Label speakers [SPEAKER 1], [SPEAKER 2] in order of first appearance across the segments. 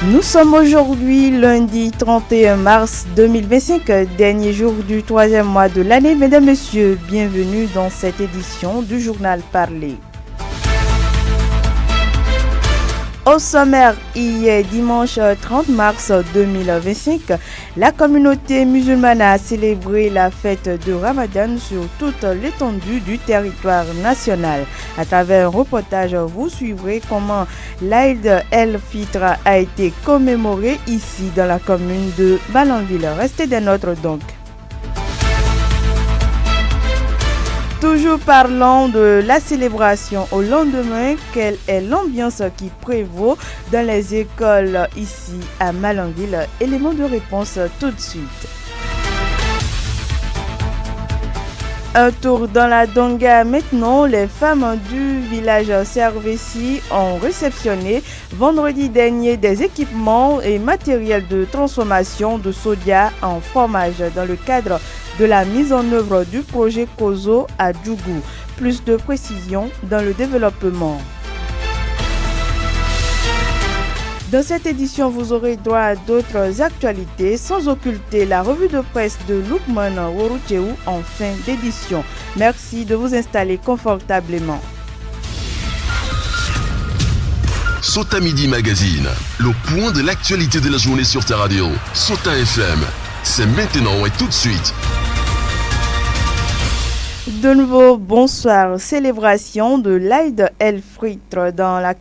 [SPEAKER 1] Nous sommes aujourd'hui lundi 31 mars 2025, dernier jour du troisième mois de l'année. Mesdames, Messieurs, bienvenue dans cette édition du journal Parler. Au sommaire, hier dimanche 30 mars 2025, la communauté musulmane a célébré la fête de Ramadan sur toute l'étendue du territoire national. À travers un reportage, vous suivrez comment l'Aïd el-Fitr a été commémoré ici dans la commune de Malanville. Restez des nôtres donc. Toujours parlant de la célébration au lendemain, quelle est l'ambiance qui prévaut dans les écoles ici à Malanville? Élément de réponse tout de suite. Un tour dans la Donga maintenant. Les femmes du village Servessi ont réceptionné vendredi dernier des équipements et matériels de transformation de soja en fromage dans le cadre de la mise en œuvre du projet Kozo à Djougou. Plus de précisions dans le développement. Dans cette édition, vous aurez droit à d'autres actualités, sans occulter la revue de presse de Lukman Woroucheou en fin d'édition. Merci de vous installer confortablement.
[SPEAKER 2] Sota Midi Magazine, le point de l'actualité de la journée sur ta radio. Sota FM, c'est maintenant et tout de suite.
[SPEAKER 1] De nouveau, bonsoir. Célébration de l'Aïd el-Fitr dans la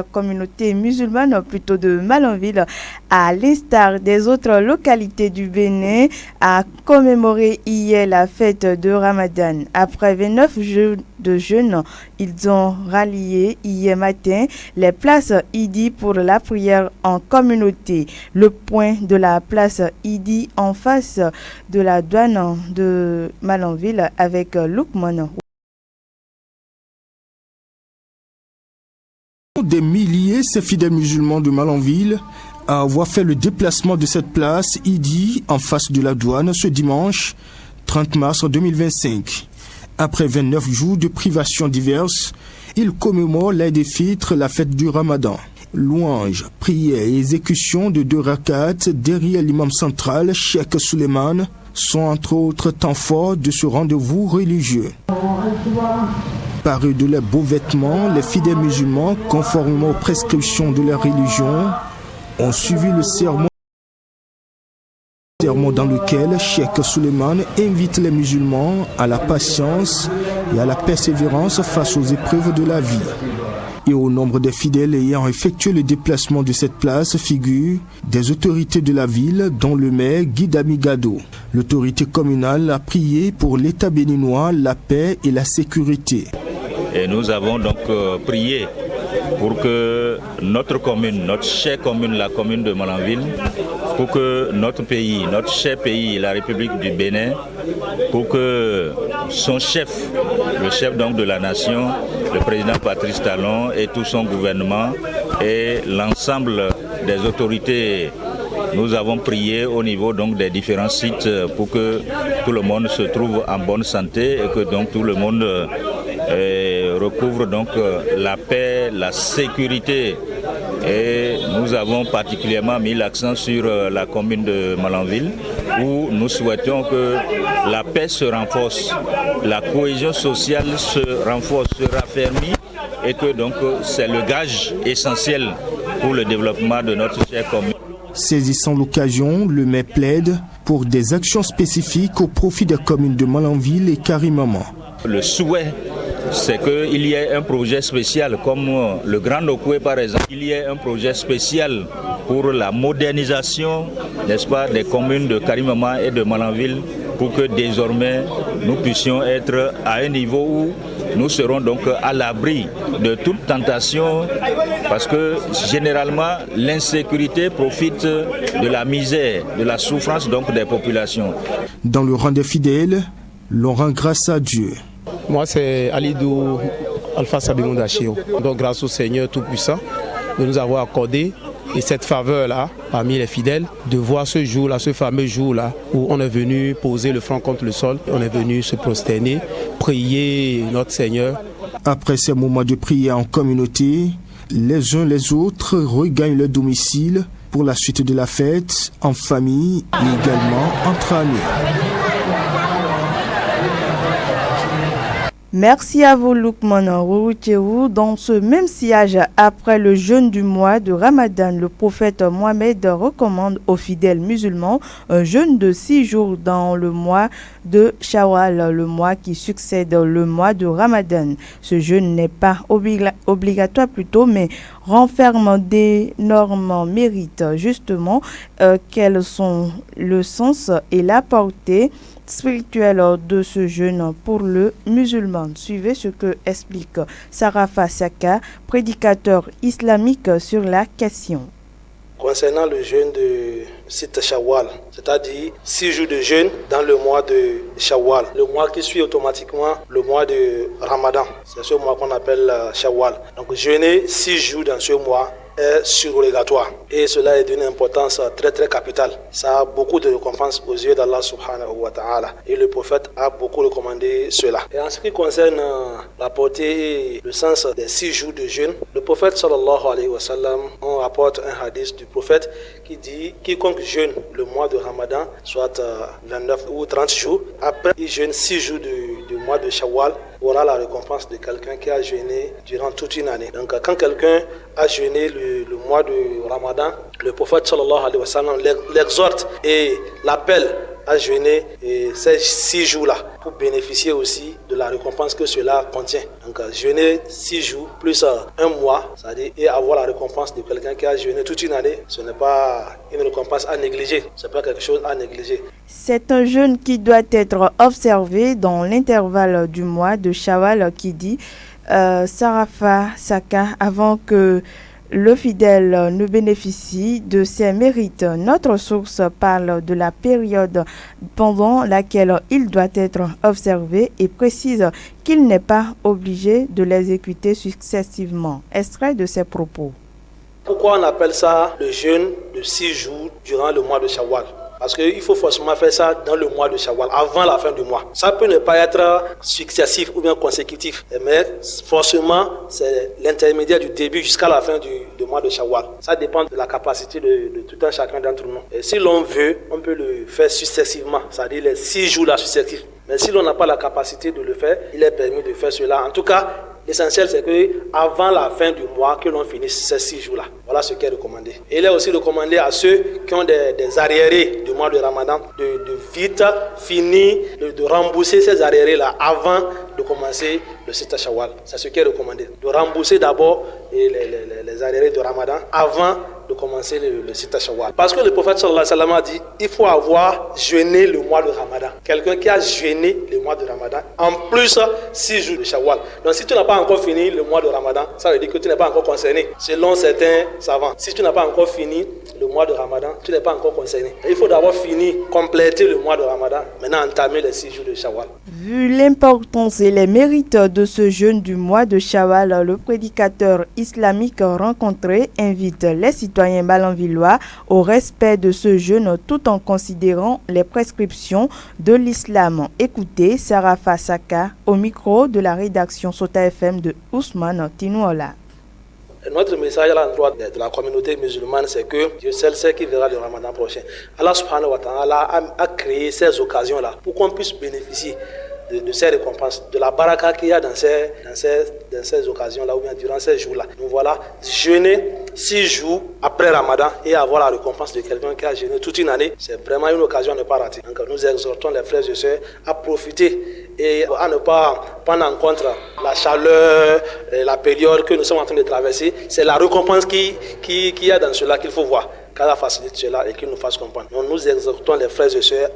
[SPEAKER 1] communauté musulmane, plutôt de Malanville, à l'instar des autres localités du Bénin, a commémoré hier la fête de Ramadan. Après 29 jours de jeûne, ils ont rallié hier matin les places Idi pour la prière en communauté. Le point de la place Idi en face de la douane de Malanville avec Lukman.
[SPEAKER 3] Des milliers, ces fidèles musulmans de Malanville, à avoir fait le déplacement de cette place Idi en face de la douane ce dimanche 30 mars 2025. Après 29 jours de privations diverses, ils commémorent l'Aïd el-Fitr, la fête du Ramadan. Louanges, prières et exécutions de 2 rakats derrière l'imam central, Cheikh Suleiman, sont entre autres temps forts de ce rendez-vous religieux. Parés de leurs beaux vêtements, les fidèles musulmans, conformément aux prescriptions de leur religion, ont suivi le sermon dans lequel Cheikh Suleiman invite les musulmans à la patience et à la persévérance face aux épreuves de la vie. Et au nombre des fidèles ayant effectué le déplacement de cette place figurent des autorités de la ville, dont le maire Guy Damigado. L'autorité communale a prié pour l'État béninois, la paix et la sécurité.
[SPEAKER 4] Et nous avons donc prié pour que notre commune, notre chère commune, la commune de Malanville, pour que notre pays, notre cher pays, la République du Bénin, pour que son chef, le chef donc de la nation, le président Patrice Talon et tout son gouvernement et l'ensemble des autorités, nous avons prié au niveau donc des différents sites pour que tout le monde se trouve en bonne santé et que donc tout le monde recouvre donc la paix, la sécurité. Et nous avons particulièrement mis l'accent sur la commune de Malanville où nous souhaitons que la paix se renforce, la cohésion sociale se renforce, se raffermit et que donc c'est le gage essentiel pour le développement de notre chère commune.
[SPEAKER 3] Saisissant l'occasion, le maire plaide pour des actions spécifiques au profit des communes de Malanville et Karimama.
[SPEAKER 4] Le souhait, c'est qu'il y ait un projet spécial comme le Grand Nokoué par exemple. Il y ait un projet spécial pour la modernisation, n'est-ce pas, des communes de Karimama et de Malanville pour que désormais nous puissions être à un niveau où nous serons donc à l'abri de toute tentation parce que généralement l'insécurité profite de la misère, de la souffrance donc des populations.
[SPEAKER 3] Dans le rang des fidèles, l'on rend grâce à Dieu.
[SPEAKER 5] Moi c'est Alidou Alpha Sabimounda Chio. Donc grâce au Seigneur Tout-Puissant de nous avoir accordé et cette faveur-là parmi les fidèles, de voir ce jour-là, ce fameux jour-là où on est venu poser le front contre le sol, on est venu se prosterner, prier notre Seigneur.
[SPEAKER 3] Après ces moments de prière en communauté, les uns les autres regagnent leur domicile pour la suite de la fête, en famille et également entre amis.
[SPEAKER 1] Merci à vous, Lukman Rouroutirou. Dans ce même sillage, après le jeûne du mois de Ramadan, le prophète Mohammed recommande aux fidèles musulmans un jeûne de 6 jours dans le mois de Shawwal, le mois qui succède le mois de Ramadan. Ce jeûne n'est pas obligatoire plutôt, mais renferme d'énormes mérites. Justement, quels sont le sens et la portée spirituelle de ce jeûne pour le musulman? Suivez ce que explique Sarafa Saka, prédicateur islamique sur la question.
[SPEAKER 6] Concernant le jeûne de Sit Shawwal, c'est-à-dire 6 jours de jeûne dans le mois de Shawwal, le mois qui suit automatiquement le mois de Ramadan. C'est ce mois qu'on appelle Shawwal. Donc jeûner 6 jours dans ce mois est surrogatoire et cela est d'une importance très très capitale. Ça a beaucoup de récompenses aux yeux d'Allah subhanahu wa ta'ala et le prophète a beaucoup recommandé cela. Et en ce qui concerne la portée et le sens des 6 jours de jeûne, le prophète sallallahu alayhi wa sallam, on rapporte un hadith du prophète qui dit quiconque jeûne le mois de Ramadan, soit 29 ou 30 jours, après il jeûne 6 jours du mois de Shawwal, aura la récompense de quelqu'un qui a jeûné durant toute une année. Donc quand quelqu'un a jeûné le mois de Ramadan, le prophète sallallahu alayhi wa sallam l'exhorte et l'appelle à jeûner ces 6 jours-là pour bénéficier aussi de la récompense que cela contient. Donc jeûner 6 jours plus un mois, c'est-à-dire et avoir la récompense de quelqu'un qui a jeûné toute une année, ce n'est pas une récompense à négliger, ce n'est pas quelque chose à négliger.
[SPEAKER 1] C'est un jeûne qui doit être observé dans l'intervalle du mois de Shawwal qui dit Sarafa Saka, avant que le fidèle ne bénéficie de ses mérites. Notre source parle de la période pendant laquelle il doit être observé et précise qu'il n'est pas obligé de l'exécuter successivement. Extrait de ses propos.
[SPEAKER 6] Pourquoi on appelle ça le jeûne de 6 jours durant le mois de Shawwal? Parce qu'il faut forcément faire ça dans le mois de Shawwal, avant la fin du mois. Ça peut ne pas être successif ou bien consécutif, mais forcément, c'est l'intermédiaire du début jusqu'à la fin du mois de Shawwal. Ça dépend de la capacité de tout un chacun d'entre nous. Et si l'on veut, on peut le faire successivement, c'est-à-dire les 6 jours-là successifs. Mais si l'on n'a pas la capacité de le faire, il est permis de faire cela. En tout cas, l'essentiel, c'est qu'avant la fin du mois, que l'on finisse ces 6 jours-là. Voilà ce qui est recommandé. Et il est aussi recommandé à ceux qui ont des arriérés du mois de Ramadan de vite finir, de rembourser ces arriérés-là avant de commencer le Sita Shawwal. C'est ce qui est recommandé. De rembourser d'abord les arriérés de Ramadan avant de commencer le Sita Shawwal. Parce que le prophète sallallahu alayhi wa sallam a dit il faut avoir jeûné le mois de Ramadan. Quelqu'un qui a jeûné le mois de Ramadan, en plus 6 jours de Shawwal. Donc si tu n'as pas encore fini le mois de Ramadan, ça veut dire que tu n'es pas encore concerné. Selon certains savants, si tu n'as pas encore fini le mois de Ramadan, tu n'es pas encore concerné. Il faut d'abord finir, compléter le mois de Ramadan, maintenant entamer les 6 jours de Shawwal.
[SPEAKER 1] Vu l'importance et les mérites de ce jeûne du mois de Shawwal, le prédicateur islamique rencontré invite les citoyens malanvillois au respect de ce jeûne tout en considérant les prescriptions de l'islam. Écoutez Sarafa Saka au micro de la rédaction Sota FM de Ousmane Tinouola.
[SPEAKER 6] Notre message à l'endroit de la communauté musulmane, c'est que Dieu seul sait qui verra le Ramadan prochain. Allah subhanahu wa ta'ala a créé ces occasions-là pour qu'on puisse bénéficier de ces récompenses, de la baraka qu'il y a dans ces occasions-là ou bien durant ces jours-là. Donc voilà, jeûner 6 jours après Ramadan et avoir la récompense de quelqu'un qui a jeûné toute une année, c'est vraiment une occasion à ne pas rater. Donc nous exhortons les frères et sœurs à profiter et à ne pas prendre en compte la chaleur, la période que nous sommes en train de traverser. C'est la récompense qu'il y a dans cela qu'il faut voir. Qu'Allah facilite cela et qu'il nous fasse comprendre. Donc nous exhortons les frères et sœurs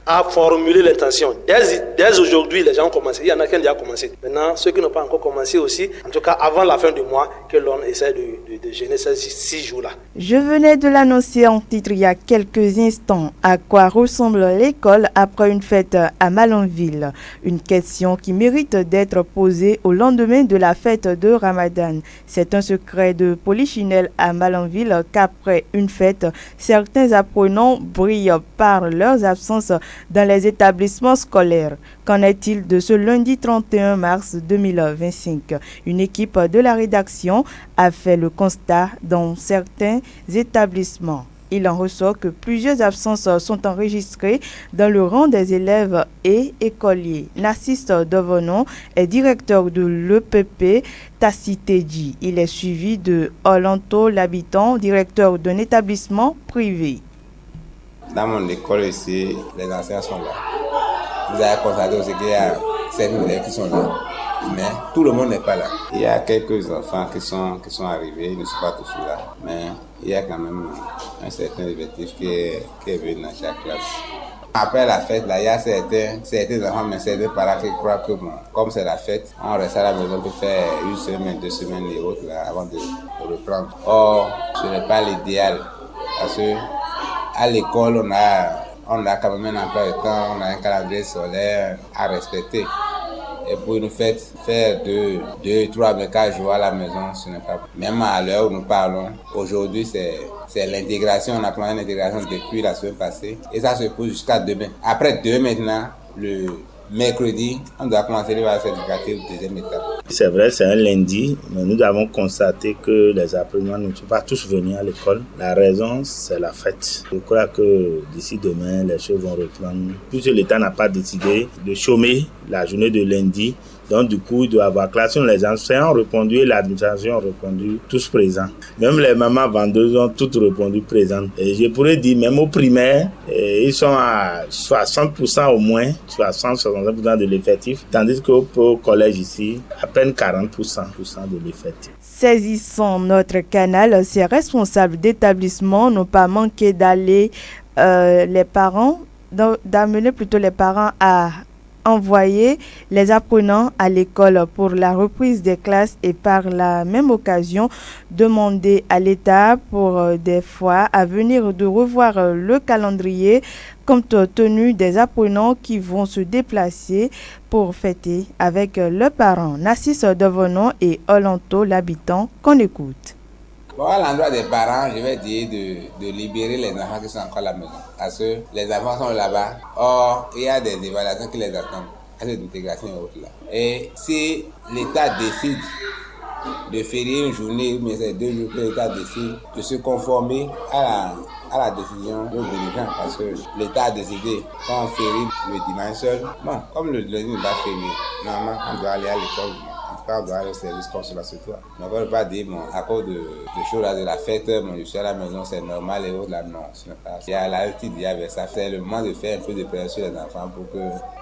[SPEAKER 6] à formuler l'intention. Dès aujourd'hui, les gens ont commencé. Il y en a qui ont déjà commencé. Maintenant, ceux qui n'ont pas encore commencé aussi, en tout cas avant la fin du mois, que l'on essaie de jeûner ces 6 jours-là.
[SPEAKER 1] Je venais de l'annoncer en titre il y a quelques instants. À quoi ressemble l'école après une fête à Malanville? Une question qui mérite d'être posée au lendemain de la fête de Ramadan. C'est un secret de Polichinelle à Malanville qu'après après une fête, certains apprenants brillent par leurs absences dans les établissements scolaires. Qu'en est-il de ce lundi 31 mars 2025? Une équipe de la rédaction a fait le constat dans certains établissements. Il en ressort que plusieurs absences sont enregistrées dans le rang des élèves et écoliers. Narcisse Dovenon est directeur de l'EPP Tacitedji. Il est suivi de Olanto L'Habitant, directeur d'un établissement privé.
[SPEAKER 7] Dans mon école ici, les enseignants sont là. Vous avez constaté aussi qu'il y a certains élèves qui sont là. Mais tout le monde n'est pas là. Il y a quelques enfants qui sont arrivés, ils ne sont pas tous là. Mais il y a quand même un certain effectif qui est venu dans chaque classe. Après la fête, là, il y a certains enfants, mais certains parents qui croient que bon, comme c'est la fête, on reste à la maison pour faire une semaine, 2 semaines et autres là, avant de reprendre. Or, ce n'est pas l'idéal. Parce que à l'école, on a quand même un emploi de temps, on a un calendrier scolaire à respecter. Et pour une fête, faire 2, 3, 4 jours à la maison, ce n'est pas. Même à l'heure où nous parlons, aujourd'hui, c'est l'intégration. On a commencé l'intégration depuis la semaine passée. Et ça se pose jusqu'à demain. Après demain maintenant, le mercredi, on doit commencer les vacances éducatives de deuxième étape.
[SPEAKER 8] C'est vrai, c'est un lundi, mais nous avons constaté que les apprenants ne sont pas tous venus à l'école. La raison, c'est la fête. Je crois que d'ici demain, les choses vont reprendre. Puisque l'État n'a pas décidé de chômer la journée de lundi, donc du coup, il doit avoir classe. Les enseignants ont répondu et l'administration a répondu, tous présents. Même les mamans vendeuses ont toutes répondu présentes. Et je pourrais dire, même au primaire, ils sont à 60% au moins, 60-65% de l'effectif, tandis qu'au collège ici, à peine 40% de l'effectif.
[SPEAKER 1] Saisissant notre canal, ces responsables d'établissement n'ont pas manqué d'amener les parents à envoyer les apprenants à l'école pour la reprise des classes et par la même occasion demander à l'État pour des fois à venir de revoir le calendrier compte tenu des apprenants qui vont se déplacer pour fêter avec leurs parents. Narcisse Dovenon et Olanto L'Habitant qu'on écoute.
[SPEAKER 7] Bon, à l'endroit des parents, je vais dire de libérer les enfants qui sont encore à la maison. Parce que les enfants sont là-bas. Or, il y a des évaluations qui les attendent. À cette intégration et autres là. Et si l'État décide de férier une journée, ou bien c'est 2 jours que l'État décide de se conformer à la décision de dirigeants, parce que l'État a décidé qu'on férie le dimanche seul. Bon, comme le lundi n'est pas férié, normalement, on doit aller à l'école. On doit aller au service comme cela se doit. Donc on ne peut pas dire, bon, à cause de choses là, de la fête, bon, je suis à la maison, c'est normal et autres là, non, ce n'est pas. Il y a la petite diable, ça fait le moment de faire un peu de pression sur les enfants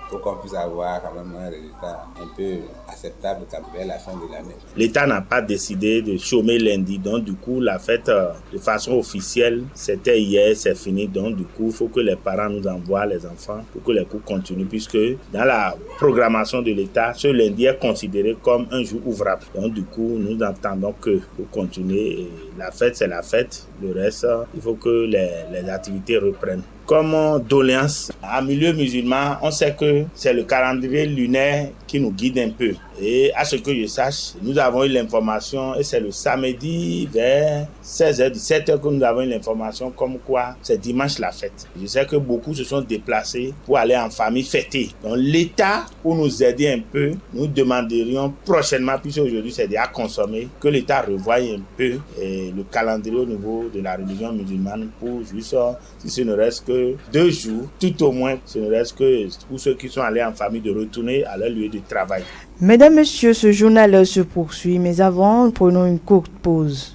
[SPEAKER 7] pour qu'on puisse avoir quand même un résultat un peu acceptable vers la fin de l'année.
[SPEAKER 8] L'État n'a pas décidé de chômer lundi, donc du coup la fête de façon officielle, c'était hier, c'est fini, donc du coup il faut que les parents nous envoient les enfants pour que les cours continuent, puisque dans la programmation de l'État, ce lundi est considéré comme un jour ouvrable. Donc du coup nous entendons que pour continuer, et la fête c'est la fête, le reste il faut que les activités reprennent. Comme doléance, en milieu musulman, on sait que c'est le calendrier lunaire qui nous guide un peu. Et à ce que je sache, nous avons eu l'information, et c'est le samedi vers 16h, 17h que nous avons eu l'information comme quoi c'est dimanche la fête. Je sais que beaucoup se sont déplacés pour aller en famille fêter. Donc l'État, pour nous aider un peu, nous demanderions prochainement, puisque aujourd'hui c'est déjà consommé, que l'État revoie un peu le calendrier au niveau de la religion musulmane pour juste, si ce ne reste que 2 jours, tout au moins, ce ne reste que pour ceux qui sont allés en famille de retourner à leur lieu de travail.
[SPEAKER 1] Mesdames, Messieurs, ce journal se poursuit, mais avant, prenons une courte pause.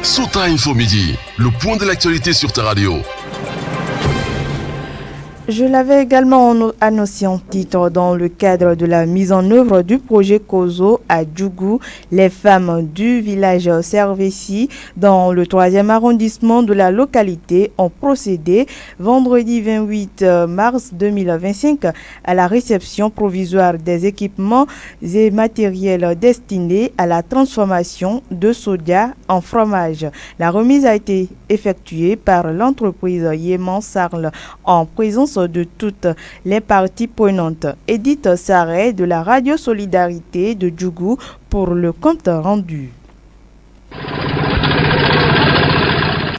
[SPEAKER 2] Sota Info Midi, le point de l'actualité sur ta radio.
[SPEAKER 1] Je l'avais également annoncé en titre dans le cadre de la mise en œuvre du projet COSO à Djougou. Les femmes du village Servessi, dans le 3e arrondissement de la localité, ont procédé vendredi 28 mars 2025 à la réception provisoire des équipements et matériels destinés à la transformation de soja en fromage. La remise a été effectuée par l'entreprise Yéman Sarl en présence de toutes les parties prenantes. Edith Sarret de la Radio Solidarité de Djougou pour le compte rendu.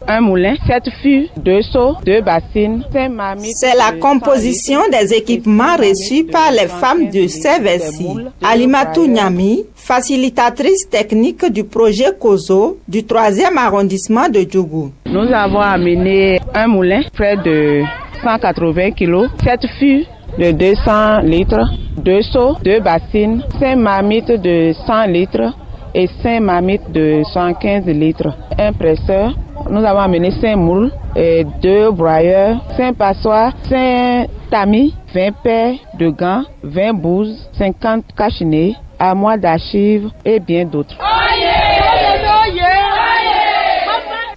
[SPEAKER 9] un moulin, 7 fûts, 2 seaux, 2 bassines, 5 marmites.
[SPEAKER 10] C'est la composition des équipements reçus par les femmes de Sévessi. Alimatou Nyami, facilitatrice technique du projet COSO du 3e arrondissement de Djougou.
[SPEAKER 9] Nous avons amené un moulin près de 180 kg, 7 fûts de 200 litres, 2 seaux, 2 bassines, 5 marmites de 100 litres et 5 marmites de 115 litres. Un presseur, nous avons amené 5 moules, 2 broyeurs, 5 passoires, 5 tamis, 20 paires de gants, 20 bouses, 50 cachinets, armoires d'archives et bien d'autres.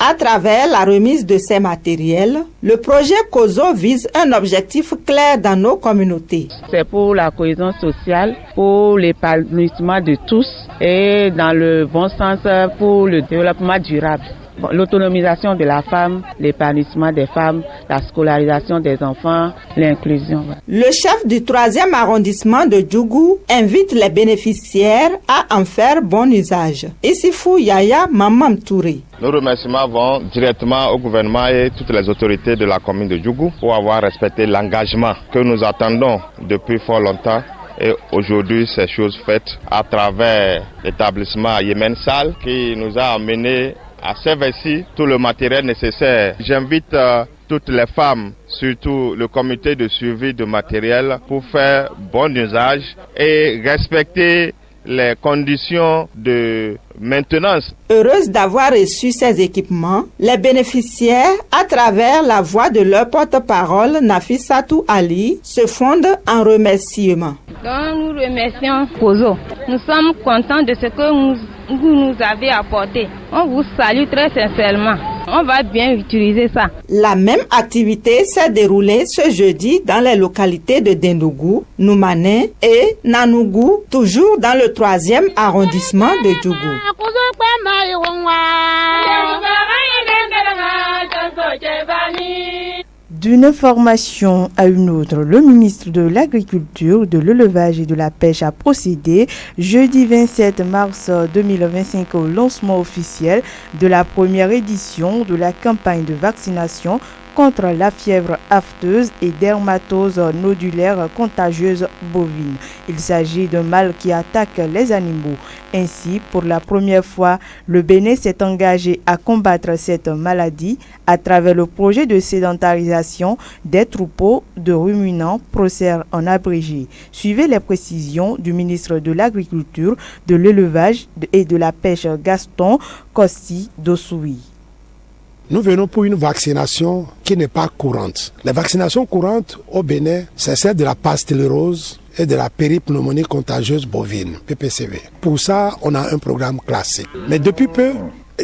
[SPEAKER 10] À travers la remise de ces matériels, le projet COSO vise un objectif clair dans nos communautés.
[SPEAKER 9] C'est pour la cohésion sociale, pour l'épanouissement de tous et dans le bon sens pour le développement durable. L'autonomisation de la femme, l'épanouissement des femmes, la scolarisation des enfants, l'inclusion.
[SPEAKER 10] Le chef du 3e arrondissement de Djougou invite les bénéficiaires à en faire bon usage. Issifou Yaya Mamam Touré.
[SPEAKER 11] Nos remerciements vont directement au gouvernement et toutes les autorités de la commune de Djougou pour avoir respecté l'engagement que nous attendons depuis fort longtemps. Et aujourd'hui, ces choses faites à travers l'établissement Yemen Sal qui nous a amené à Sévessi tout le matériel nécessaire. J'invite toutes les femmes, surtout le comité de suivi de matériel, pour faire bon usage et respecter les conditions de maintenance.
[SPEAKER 10] Heureuse d'avoir reçu ces équipements, les bénéficiaires, à travers la voix de leur porte-parole Nafissatou Ali, se fondent en remerciements.
[SPEAKER 12] Donc nous remercions COSO. Nous sommes contents de ce que vous nous avez apporté. On vous salue très sincèrement. On va bien utiliser ça.
[SPEAKER 10] La même activité s'est déroulée ce jeudi dans les localités de Dendougou, Noumané et Nanougou, toujours dans le 3e arrondissement de Djougou.
[SPEAKER 1] D'une information à une autre, le ministre de l'Agriculture, de l'Élevage et de la Pêche a procédé jeudi 27 mars 2025 au lancement officiel de la première édition de la campagne de vaccination contre la fièvre afteuse et dermatose nodulaire contagieuse bovine. Il s'agit d'un mal qui attaque les animaux. Ainsi, pour la première fois, le Bénin s'est engagé à combattre cette maladie à travers le projet de sédentarisation des troupeaux de ruminants, PROSER en abrégé. Suivez les précisions du ministre de l'Agriculture, de l'Élevage et de la Pêche Gaston Kosti Dossoui.
[SPEAKER 13] Nous venons pour une vaccination qui n'est pas courante. Les vaccinations courantes au Bénin, c'est celle de la pastillerose et de la péripneumonie contagieuse bovine, PPCV. Pour ça, on a un programme classique. Mais depuis peu,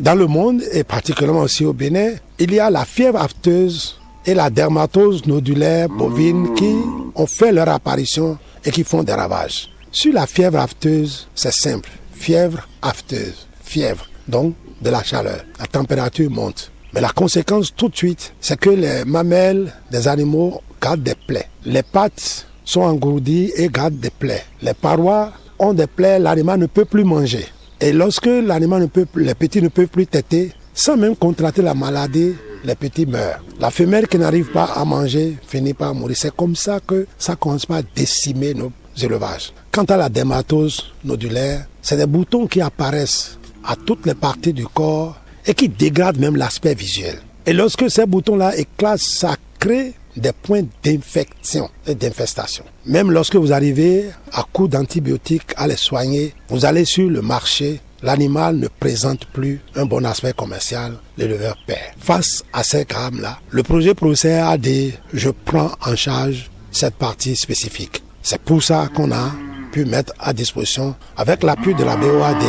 [SPEAKER 13] dans le monde, et particulièrement aussi au Bénin, il y a la fièvre afteuse et la dermatose nodulaire bovine qui ont fait leur apparition et qui font des ravages. Sur la fièvre afteuse, c'est simple. Fièvre afteuse, fièvre, donc de la chaleur. La température monte. Mais la conséquence tout de suite, c'est que les mamelles des animaux gardent des plaies. Les pattes sont engourdies et gardent des plaies. Les parois ont des plaies, l'animal ne peut plus manger. Et lorsque l'animal les petits ne peuvent plus téter, sans même contracter la maladie, les petits meurent. La femelle qui n'arrive pas à manger finit par mourir. C'est comme ça que ça commence à décimer nos élevages. Quant à la dermatose nodulaire, c'est des boutons qui apparaissent à toutes les parties du corps et qui dégradent même l'aspect visuel. Et lorsque ces boutons-là éclatent, ça crée des points d'infection et d'infestation. Même lorsque vous arrivez à coup d'antibiotiques à les soigner, vous allez sur le marché, l'animal ne présente plus un bon aspect commercial, l'éleveur perd. Face à ces drames-là, le projet PROSER a dit « je prends en charge cette partie spécifique ». C'est pour ça qu'on a pu mettre à disposition, avec l'appui de la BOAD,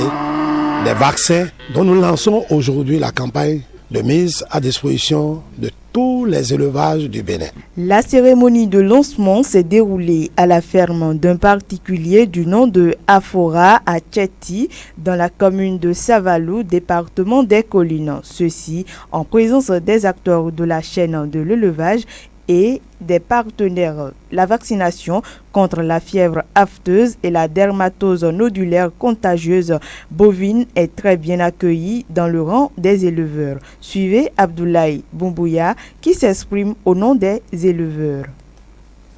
[SPEAKER 13] des vaccins dont nous lançons aujourd'hui la campagne de mise à disposition de tous les élevages du Bénin.
[SPEAKER 1] La cérémonie de lancement s'est déroulée à la ferme d'un particulier du nom de Afora à Tchéti, dans la commune de Savalou, département des Collines. Ceci en présence des acteurs de la chaîne de l'élevage et des partenaires. La vaccination contre la fièvre afteuse et la dermatose nodulaire contagieuse bovine est très bien accueillie dans le rang des éleveurs. Suivez Abdoulaye Boumbouya qui s'exprime au nom des éleveurs.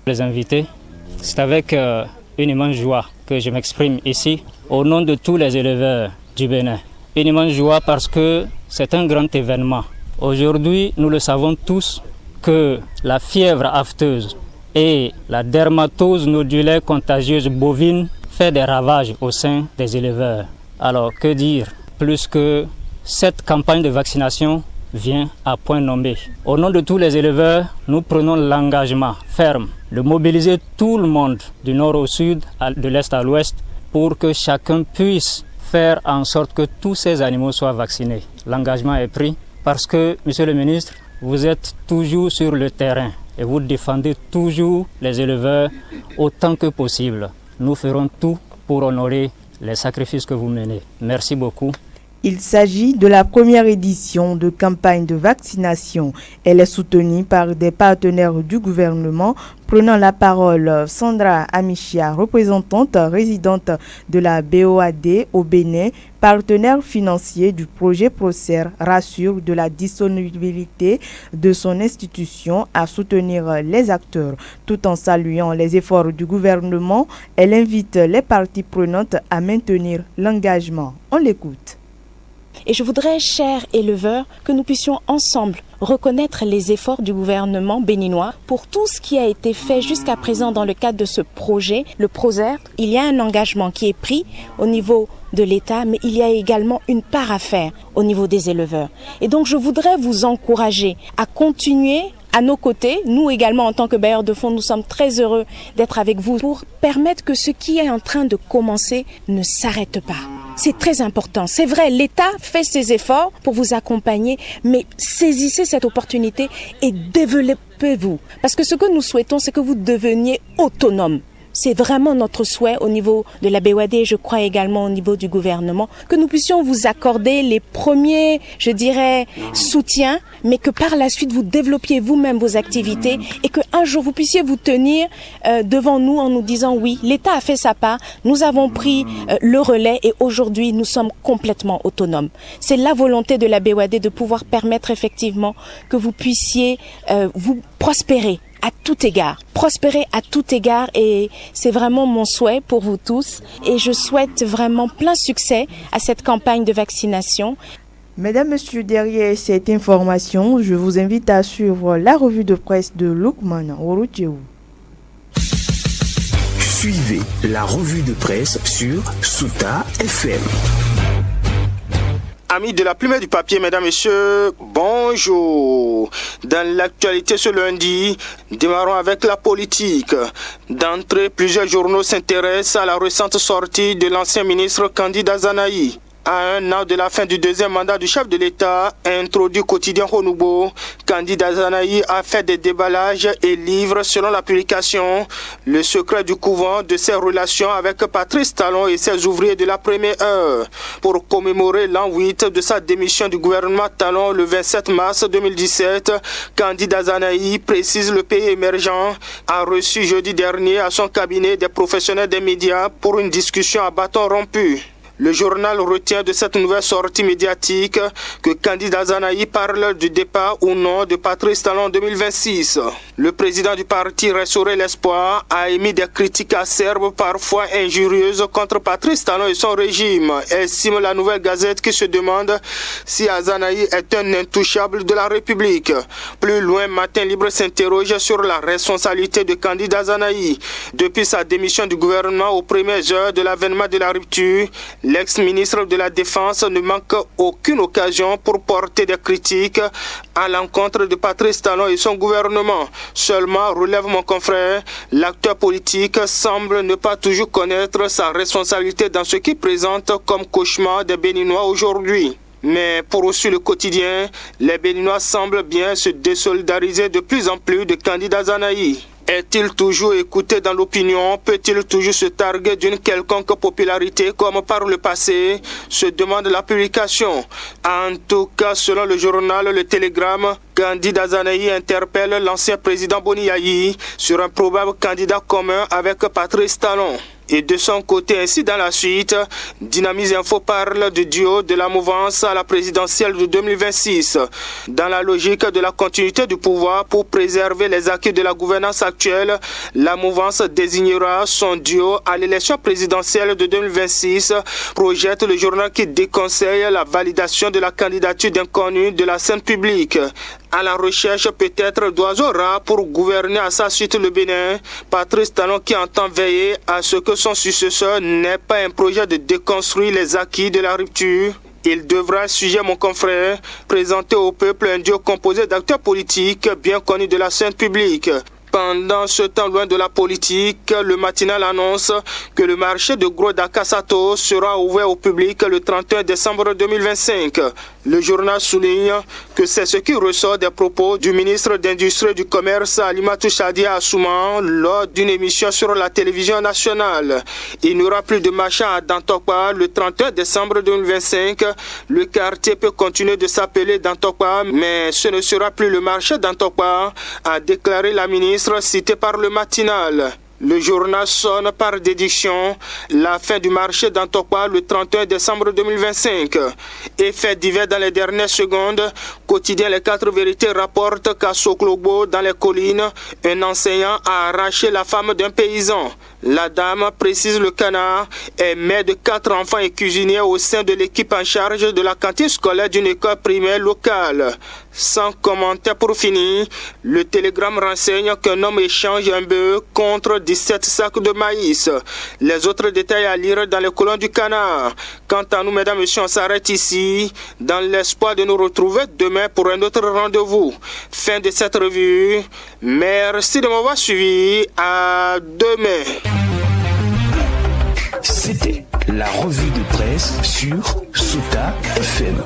[SPEAKER 14] Les invités, c'est avec une immense joie que je m'exprime ici au nom de tous les éleveurs du Bénin. Une immense joie parce que c'est un grand événement. Aujourd'hui, nous le savons tous que la fièvre afteuse et la dermatose nodulaire contagieuse bovine fait des ravages au sein des éleveurs. Alors, que dire? Plus que cette campagne de vaccination vient à point nommé. Au nom de tous les éleveurs, nous prenons l'engagement ferme de mobiliser tout le monde du nord au sud, de l'est à l'ouest, pour que chacun puisse faire en sorte que tous ces animaux soient vaccinés. L'engagement est pris parce que, Monsieur le ministre, vous êtes toujours sur le terrain et vous défendez toujours les éleveurs autant que possible. Nous ferons tout pour honorer les sacrifices que vous menez. Merci beaucoup.
[SPEAKER 1] Il s'agit de la première édition de campagne de vaccination. Elle est soutenue par des partenaires du gouvernement. Prenant la parole, Sandra Amichia, représentante résidente de la BOAD au Bénin, partenaire financier du projet PROCER, rassure de la disponibilité de son institution à soutenir les acteurs. Tout en saluant les efforts du gouvernement, elle invite les parties prenantes à maintenir l'engagement. On l'écoute.
[SPEAKER 15] Et je voudrais, chers éleveurs, que nous puissions ensemble reconnaître les efforts du gouvernement béninois pour tout ce qui a été fait jusqu'à présent dans le cadre de ce projet, le PROCER. Il y a un engagement qui est pris au niveau de l'État, mais il y a également une part à faire au niveau des éleveurs. Et donc je voudrais vous encourager à continuer à nos côtés. Nous également, en tant que bailleurs de fonds, nous sommes très heureux d'être avec vous pour permettre que ce qui est en train de commencer ne s'arrête pas. C'est très important. C'est vrai, l'État fait ses efforts pour vous accompagner, mais saisissez cette opportunité et développez-vous. Parce que ce que nous souhaitons, c'est que vous deveniez autonomes. C'est vraiment notre souhait au niveau de la BOAD et je crois également au niveau du gouvernement que nous puissions vous accorder les premiers, je dirais, soutiens, mais que par la suite vous développiez vous-même vos activités et qu'un jour vous puissiez vous tenir devant nous en nous disant oui, l'État a fait sa part, nous avons pris le relais et aujourd'hui nous sommes complètement autonomes. C'est la volonté de la BOAD de pouvoir permettre effectivement que vous puissiez vous prospérer à tout égard, prospérer à tout égard et c'est vraiment mon souhait pour vous tous et je souhaite vraiment plein succès à cette campagne de vaccination.
[SPEAKER 1] Mesdames, Messieurs, derrière cette information, je vous invite à suivre la revue de presse de Lukman Oroutjeou.
[SPEAKER 16] Suivez la revue de presse sur Souta FM.
[SPEAKER 3] Amis de la plume et du papier, mesdames, messieurs, bonjour. Dans l'actualité ce lundi, démarrons avec la politique. D'entrée, plusieurs journaux s'intéressent à la récente sortie de l'ancien ministre Kandi Dazanaï. À un an de la fin du deuxième mandat du chef de l'État, introduit au quotidien Honoubo, Kandi Dazanaï a fait des déballages et livre, selon la publication, le secret du couvent de ses relations avec Patrice Talon et ses ouvriers de la première heure. Pour commémorer l'an 8 de sa démission du gouvernement Talon le 27 mars 2017, Kandi Dazanaï, précise le pays émergent, a reçu jeudi dernier à son cabinet des professionnels des médias pour une discussion à bâton rompu. Le journal retient de cette nouvelle sortie médiatique que Kandi Dazanaï parle du départ ou non de Patrice Talon en 2026. Le président du parti Restaurer l'Espoir a émis des critiques acerbes, parfois injurieuses, contre Patrice Talon et son régime. Estime la Nouvelle Gazette qui se demande si Dazanaï est un intouchable de la République. Plus loin, Matin Libre s'interroge sur la responsabilité de Kandi Dazanaï. Depuis sa démission du gouvernement aux premières heures de l'avènement de la rupture, l'ex-ministre de la Défense ne manque aucune occasion pour porter des critiques à l'encontre de Patrice Talon et son gouvernement. Seulement, relève mon confrère, l'acteur politique semble ne pas toujours connaître sa responsabilité dans ce qu'il présente comme cauchemar des Béninois aujourd'hui. Mais pour aussi le quotidien, les Béninois semblent bien se désolidariser de plus en plus de Kandi Dazanaï. Est-il toujours écouté dans l'opinion? Peut-il toujours se targuer d'une quelconque popularité comme par le passé? Se demande la publication. En tout cas, selon le journal Le Télégramme, Gandhi Dazanaï interpelle l'ancien président Boni Yayi sur un probable candidat commun avec Patrice Talon. Et de son côté, ainsi dans la suite, Dynamise Info parle du duo de la mouvance à la présidentielle de 2026. Dans la logique de la continuité du pouvoir pour préserver les acquis de la gouvernance actuelle, la mouvance désignera son duo à l'élection présidentielle de 2026, projette le journal qui déconseille la validation de la candidature d'inconnus de la scène publique. À la recherche peut-être d'oiseaux rares pour gouverner à sa suite le Bénin, Patrice Talon qui entend veiller à ce que son successeur n'ait pas un projet de déconstruire les acquis de la rupture. Il devra, sujet mon confrère, présenter au peuple un duo composé d'acteurs politiques bien connus de la scène publique. Pendant ce temps loin de la politique, le matinal annonce que le marché de gros d'Akasato sera ouvert au public le 31 décembre 2025. Le journal souligne que c'est ce qui ressort des propos du ministre d'Industrie et du Commerce Alimatou Chadia Assouman lors d'une émission sur la télévision nationale. Il n'y aura plus de marché à Dantokpa le 31 décembre 2025. Le quartier peut continuer de s'appeler Dantokpa, mais ce ne sera plus le marché Dantokpa, a déclaré la ministre cité par le matinal. Le journal sonne par déduction la fin du marché d'Antokpa le 31 décembre 2025. Effet divers dans les dernières secondes, quotidien Les 4 Vérités rapporte qu'à Soklobo, dans les collines, un enseignant a arraché la femme d'un paysan. La dame, précise le Canard, est mère de 4 enfants et cuisinière au sein de l'équipe en charge de la cantine scolaire d'une école primaire locale. Sans commentaire pour finir, le Télégramme renseigne qu'un homme échange un bœuf contre 17 sacs de maïs. Les autres détails à lire dans les colonnes du Canard. Quant à nous, mesdames et messieurs, on s'arrête ici dans l'espoir de nous retrouver demain pour un autre rendez-vous. Fin de cette revue. Merci de m'avoir suivi. À demain.
[SPEAKER 16] C'était la revue de presse sur Souta FM.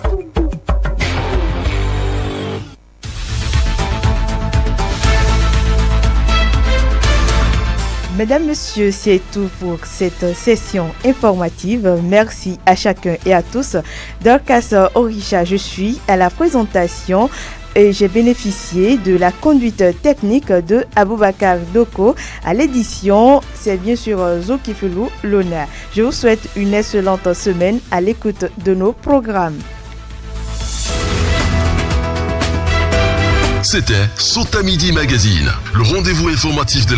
[SPEAKER 1] Mesdames, Messieurs, c'est tout pour cette session informative. Merci à chacun et à tous. Dorcas Orisha, je suis à la présentation et j'ai bénéficié de la conduite technique de Aboubakar Doko. À l'édition, c'est bien sûr Zokifulu Lona. Je vous souhaite une excellente semaine à l'écoute de nos programmes.
[SPEAKER 2] C'était Sota Midi Magazine, le rendez-vous informatif de